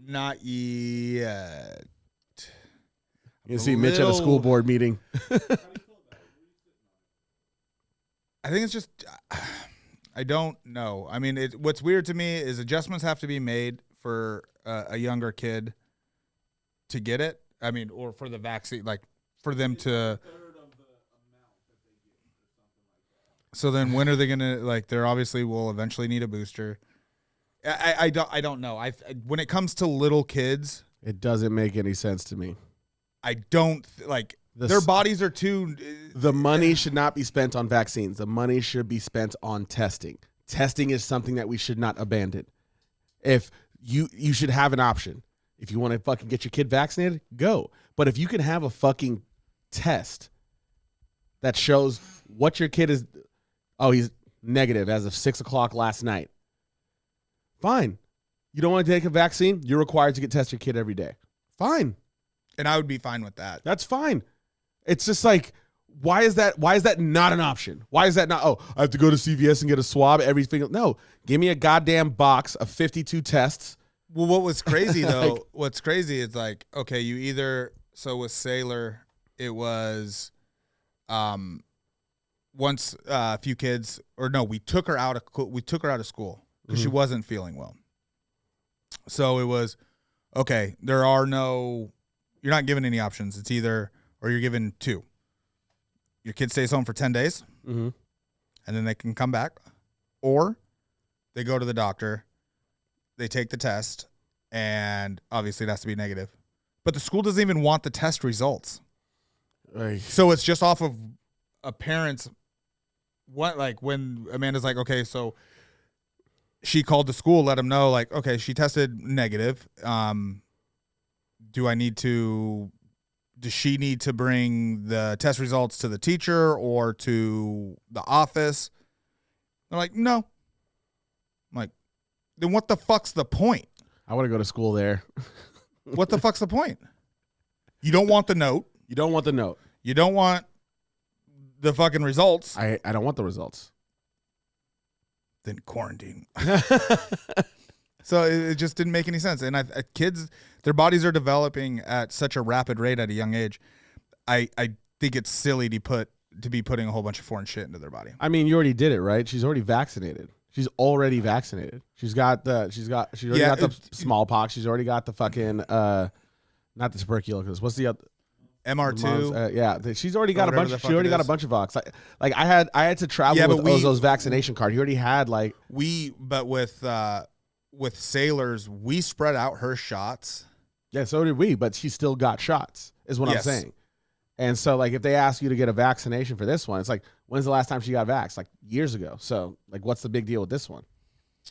Not yet. You see Mitch at a school board meeting. I think it's just, I don't know. I mean, what's weird to me is adjustments have to be made for a younger kid to get it. I mean, or for the vaccine, like for them to. So then when are they going to, like, they're obviously will eventually need a booster. I don't know. When it comes to little kids. It doesn't make any sense to me. I don't, their bodies are too. The money should not be spent on vaccines. The money should be spent on testing. Testing is something that we should not abandon. If you should have an option. If you want to fucking get your kid vaccinated, go. But if you can have a fucking test that shows what your kid is, he's negative as of 6 o'clock last night. Fine. You don't want to take a vaccine? You're required to test your kid every day. Fine. And I would be fine with that. That's fine. It's just like, why is that not an option? Why is that not, I have to go to CVS and get a swab, everything? No. Give me a goddamn box of 52 tests. Well, what was crazy, though, what's crazy is like, okay, you either, so with Sailor, it was once a few kids, or no, we took her out of school because she wasn't feeling well. So it was, okay, you're not given any options. It's either, or you're given two. Your kid stays home for 10 days, and then they can come back, or they go to the doctor, they take the test, and obviously it has to be negative. But the school doesn't even want the test results. So it's just off of a parent's, when Amanda's like, okay, so she called the school, let them know, like, okay, she tested negative. Does she need to bring the test results to the teacher or to the office? They're like, no. I'm like, then what the fuck's the point? I want to go to school there. What the fuck's the point? You don't want the note. You don't want the note. You don't want the fucking results. I don't want the results. Then quarantine. So it just didn't make any sense. And kids, their bodies are developing at such a rapid rate at a young age. I think it's silly to be putting a whole bunch of foreign shit into their body. I mean, you already did it, right? She's already vaccinated. She's already vaccinated. She's already got the smallpox. She's already got the fucking not the tuberculosis. What's the other? MR2. She's already got a bunch. She already got a bunch of vox. Like I had to travel with Ozo's vaccination card. He already had with Sailors, we spread out her shots. Yeah, so did we, but she still got shots, is what I'm saying. And so, like, if they ask you to get a vaccination for this one, it's like, when's the last time she got vaxxed? Like, years ago. So, like, what's the big deal with this one?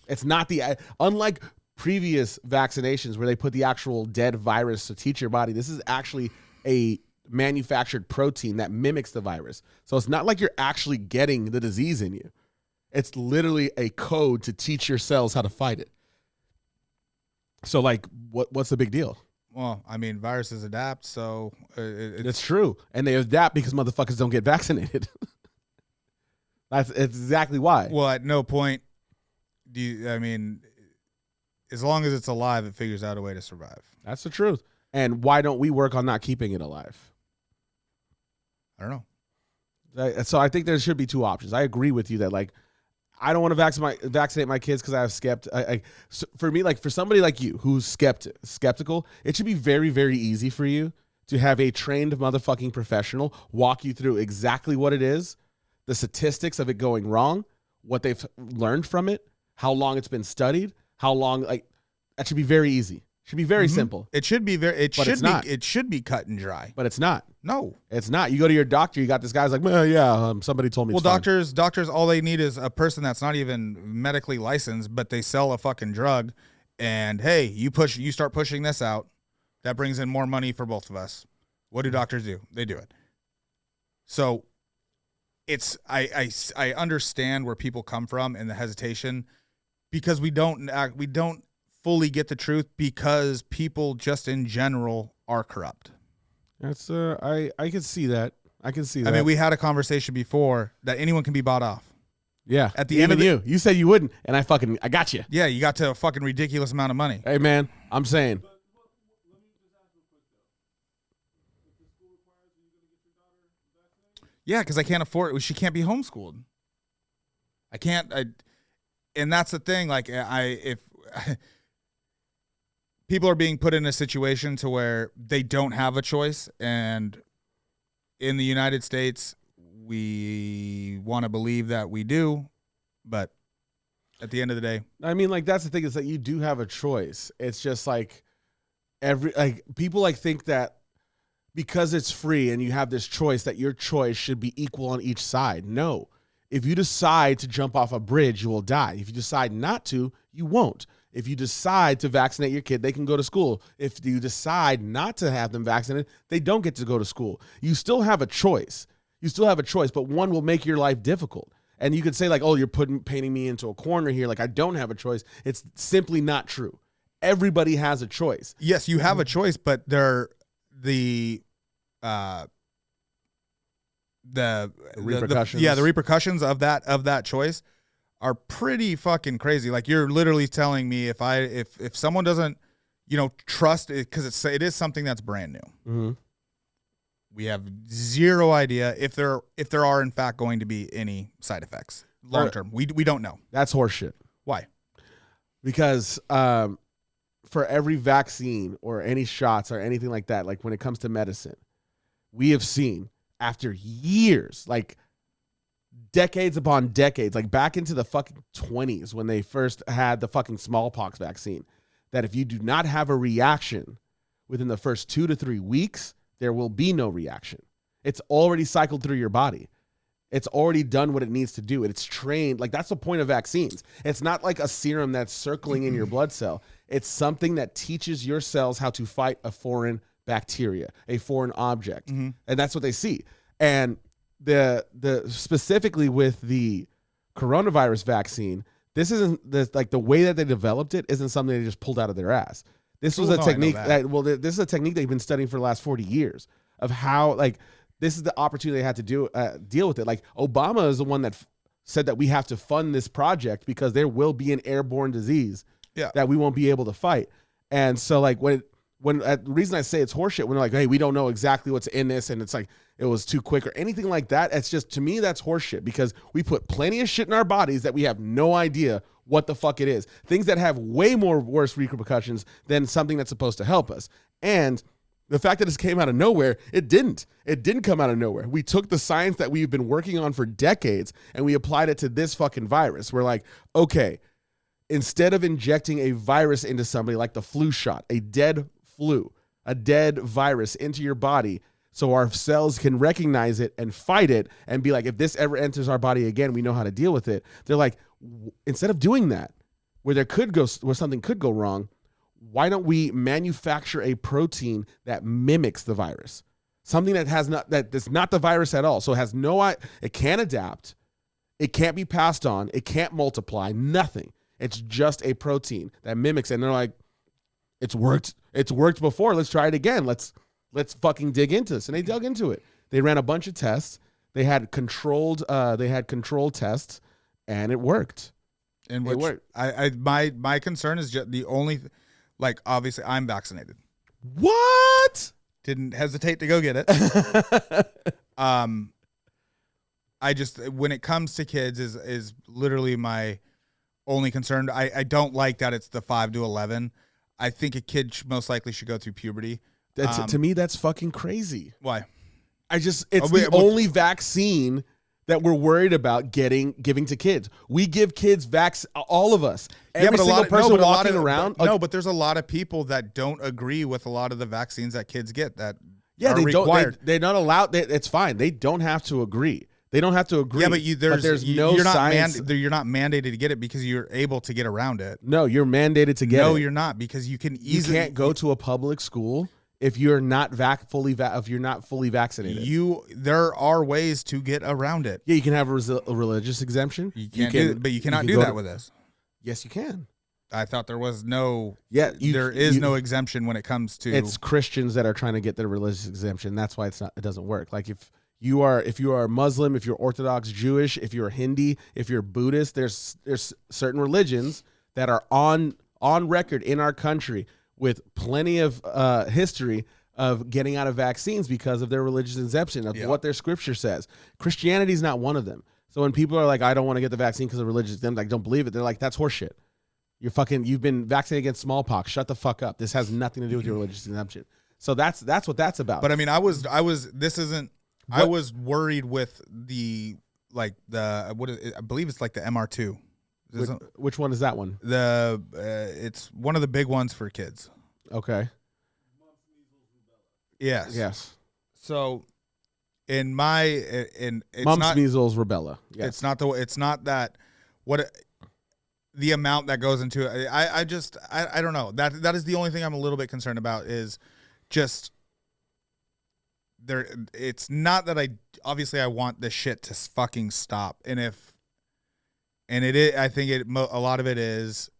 It's not unlike previous vaccinations where they put the actual dead virus to teach your body, this is actually a manufactured protein that mimics the virus. So it's not like you're actually getting the disease in you. It's literally a code to teach your cells how to fight it. So, like, what's the big deal? Well, I mean, viruses adapt, so it's true. And they adapt because motherfuckers don't get vaccinated. It's exactly why. Well, at no point as long as it's alive, it figures out a way to survive. That's the truth. And why don't we work on not keeping it alive? I don't know. So I think there should be two options. I agree with you that, like, I don't want to vaccinate my kids because I have for me, like, for somebody like you who's skeptical, it should be very, very easy for you to have a trained motherfucking professional walk you through exactly what it is, the statistics of it going wrong, what they've learned from it, how long it's been studied, how long, like, that should be very easy. Should be very simple. It should be it should be cut and dry. But it's not. No. It's not. You go to your doctor, you got this guy's like, somebody told me. Well, doctors, all they need is a person that's not even medically licensed, but they sell a fucking drug, and hey, you start pushing this out, that brings in more money for both of us. What do doctors do? They do it. So it's I understand where people come from and the hesitation, because we don't fully get the truth, because people just in general are corrupt. That's I can see that. I mean, we had a conversation before that anyone can be bought off. Yeah. At the end of you said you wouldn't, and I got you. Yeah, you got to a fucking ridiculous amount of money. Hey man, I'm saying. Yeah, because I can't afford it. She can't be homeschooled. I can't. And that's the thing. Like, if people are being put in a situation to where they don't have a choice, and in the United States, we want to believe that we do, but at the end of the day, I mean, like, that's the thing, is that you do have a choice. It's just like people like think that because it's free and you have this choice, that your choice should be equal on each side. No. If you decide to jump off a bridge, you will die. If you decide not to, you won't. If you decide to vaccinate your kid, they can go to school. If you decide not to have them vaccinated, they don't get to go to school. You still have a choice. You still have a choice, but one will make your life difficult. And you could say, like, oh, you're painting me into a corner here, like I don't have a choice. It's simply not true. Everybody has a choice. Yes, you have a choice, but the repercussions. The repercussions of that choice are pretty fucking crazy. Like, you're literally telling me if someone doesn't, trust it, because it is something that's brand new. Mm-hmm. We have zero idea if there are in fact going to be any side effects long term. We don't know. That's horseshit. Why? Because for every vaccine or any shots or anything like that, like when it comes to medicine, we have seen after years, like decades upon decades, like back into the fucking 20s when they first had the fucking smallpox vaccine, that if you do not have a reaction within the first 2 to 3 weeks, there will be no reaction. It's already cycled through your body. It's already done what it needs to do. It's trained. Like, that's the point of vaccines. It's not like a serum that's circling in your blood cell. It's something that teaches your cells how to fight a foreign bacteria, a foreign object. Mm-hmm. And that's what they see. And the specifically with the coronavirus vaccine, this isn't the way that they developed it isn't something they just pulled out of their ass. This was a technique this is a technique they've been studying for the last 40 years of how, like, this is the opportunity they had to deal with it. Like, Obama is the one that said that we have to fund this project because there will be an airborne disease that we won't be able to fight. And so, like, when the reason I say it's horseshit, when they're like, hey, we don't know exactly what's in this, and it's like it was too quick or anything like that, it's just, to me, that's horseshit, because we put plenty of shit in our bodies that we have no idea what the fuck it is. Things that have way more worse repercussions than something that's supposed to help us. And the fact that this came out of nowhere, it didn't. It didn't come out of nowhere. We took the science that we've been working on for decades and we applied it to this fucking virus. We're like, okay, instead of injecting a virus into somebody like the flu shot, a dead flu, a dead virus into your body, so our cells can recognize it and fight it and be like, if this ever enters our body again, we know how to deal with it. They're like, instead of doing that, where something could go wrong, why don't we manufacture a protein that mimics the virus? Something that's not the virus at all. So it has it can't adapt. It can't be passed on. It can't multiply, nothing. It's just a protein that mimics it. And they're like, it's worked. It's worked before. Let's try it again. Let's fucking dig into this. And they dug into it. They ran a bunch of tests. They had controlled tests, and it worked. And it worked. My concern is just the only, like, obviously I'm vaccinated. What? Didn't hesitate to go get it. I just, when it comes to kids, is literally my only concern. I don't like that it's the 5 to 11. I think a kid most likely should go through puberty. To me, that's fucking crazy. Why? It's the only vaccine that we're worried about giving to kids. We give kids all of us. Every single person walking around. But there's a lot of people that don't agree with a lot of the vaccines that kids get that are they required. They're not allowed. It's fine. They don't have to agree. They don't have to agree. Yeah, but you're science. You're not mandated to get it because you're able to get around it. No, you're mandated to get it. No, you're not, because you can easily. You can't go to a public school if you're not fully vaccinated. There are ways to get around it. Yeah, you can have a religious exemption. But you cannot do that with this. Yes, you can. I thought there was no. Yeah, there is no exemption when it comes to. It's Christians that are trying to get their religious exemption. That's why it doesn't work. Like if you are Muslim, if you're Orthodox Jewish, if you're Hindi, if you're Buddhist, there's certain religions that are on record in our country with plenty of history of getting out of vaccines because of their religious exemption of what their scripture says. Christianity is not one of them. So when people are like, I don't want to get the vaccine because of religious exemption, like, don't believe it. They're like, that's horseshit. You've been vaccinated against smallpox. Shut the fuck up. This has nothing to do with your religious exemption. So that's what that's about. But I mean, I was worried with the I believe it's like the MR2. Which one is that one? It's one of the big ones for kids. Okay. Yes. So in my it's mumps, not measles, rubella. Yes. It's not that the amount that goes into it. I don't know. That is the only thing I'm a little bit concerned about is just there. It's not that I want this shit to fucking stop. And it is, I think a lot of it is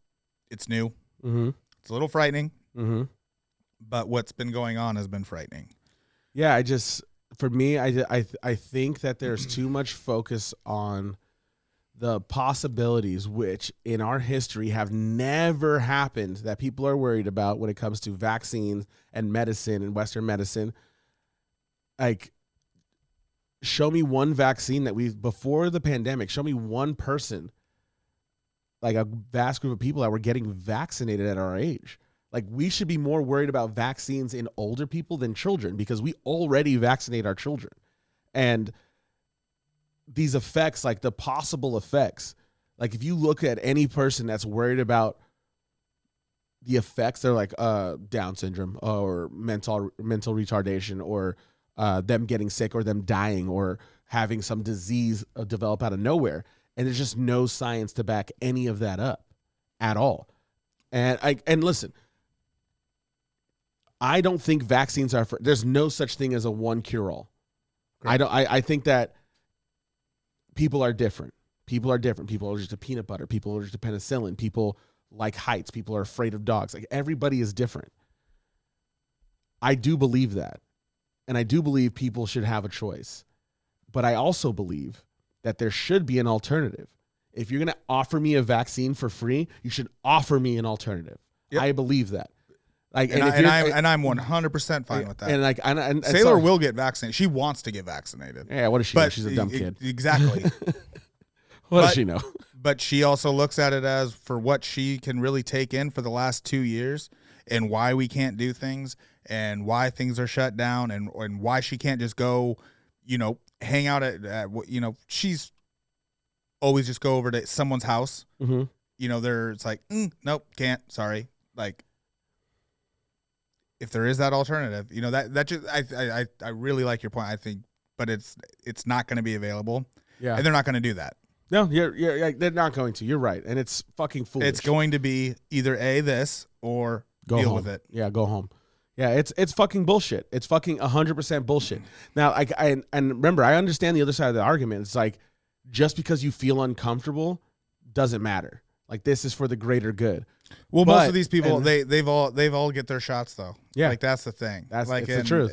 it's new. Mm-hmm. It's a little frightening. Mm-hmm. But what's been going on has been frightening. Yeah, for me, I think that there's too much focus on the possibilities which in our history have never happened that people are worried about when it comes to vaccines and medicine and Western medicine. Like, show me one vaccine that before the pandemic, show me one person, like a vast group of people that were getting vaccinated at our age. Like, we should be more worried about vaccines in older people than children because we already vaccinate our children. And these effects, like the possible effects, like if you look at any person that's worried about the effects, they're like Down syndrome or mental retardation or them getting sick or them dying or having some disease develop out of nowhere. And there's just no science to back any of that up at all. And listen, I don't think vaccines are there's no such thing as a one cure-all. I think that people are different. People are different. People are allergic to peanut butter. People are allergic to penicillin. People like heights. People are afraid of dogs. Like, everybody is different. I do believe that. And I do believe people should have a choice. But I also believe that there should be an alternative. If you're going to offer me a vaccine for free, you should offer me an alternative. Yep. I believe that. Like, I'm 100% fine with that. And Sailor will get vaccinated. She wants to get vaccinated. Yeah, what does she know? She's a dumb kid. Exactly. What does she know? But she also looks at it as for what she can really take in for the last 2 years and why we can't do things and why things are shut down and why she can't just go, hang out at she's always just go over to someone's house. Mm-hmm. It's like, nope, can't, sorry. Like, if there is that alternative, that just, I really like your point. I think, but it's not going to be available. Yeah. And they're not going to do that. No, they're not going to. You're right. And it's fucking foolish. It's going to be either this or deal home with it. Yeah, go home. Yeah, it's fucking bullshit. It's fucking 100% bullshit. Now, and remember, I understand the other side of the argument. It's like, just because you feel uncomfortable doesn't matter. Like, this is for the greater good. Well, most of these people, they've all get their shots though. Yeah, like that's the thing. That's like the truth.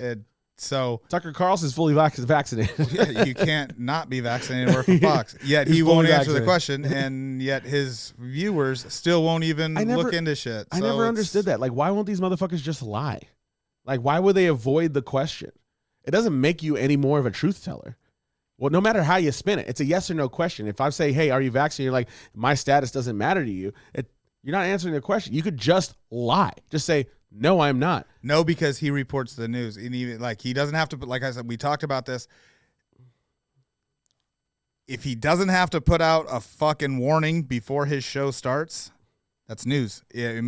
So Tucker Carlson's fully vaccinated. Yeah, you can't not be vaccinated or for Fox. Yet he won't answer the question, and yet his viewers still won't even look into shit. I never understood that. Like, why won't these motherfuckers just lie? Like, why would they avoid the question? It doesn't make you any more of a truth teller. Well, no matter how you spin it, it's a yes or no question. If I say, hey, are you vaccinated? You're like, my status doesn't matter to you. You're not answering the question. You could just lie. Just say, no, I'm not. No, because he reports the news. And he doesn't have to, like I said, we talked about this. If he doesn't have to put out a fucking warning before his show starts, that's news. I mean,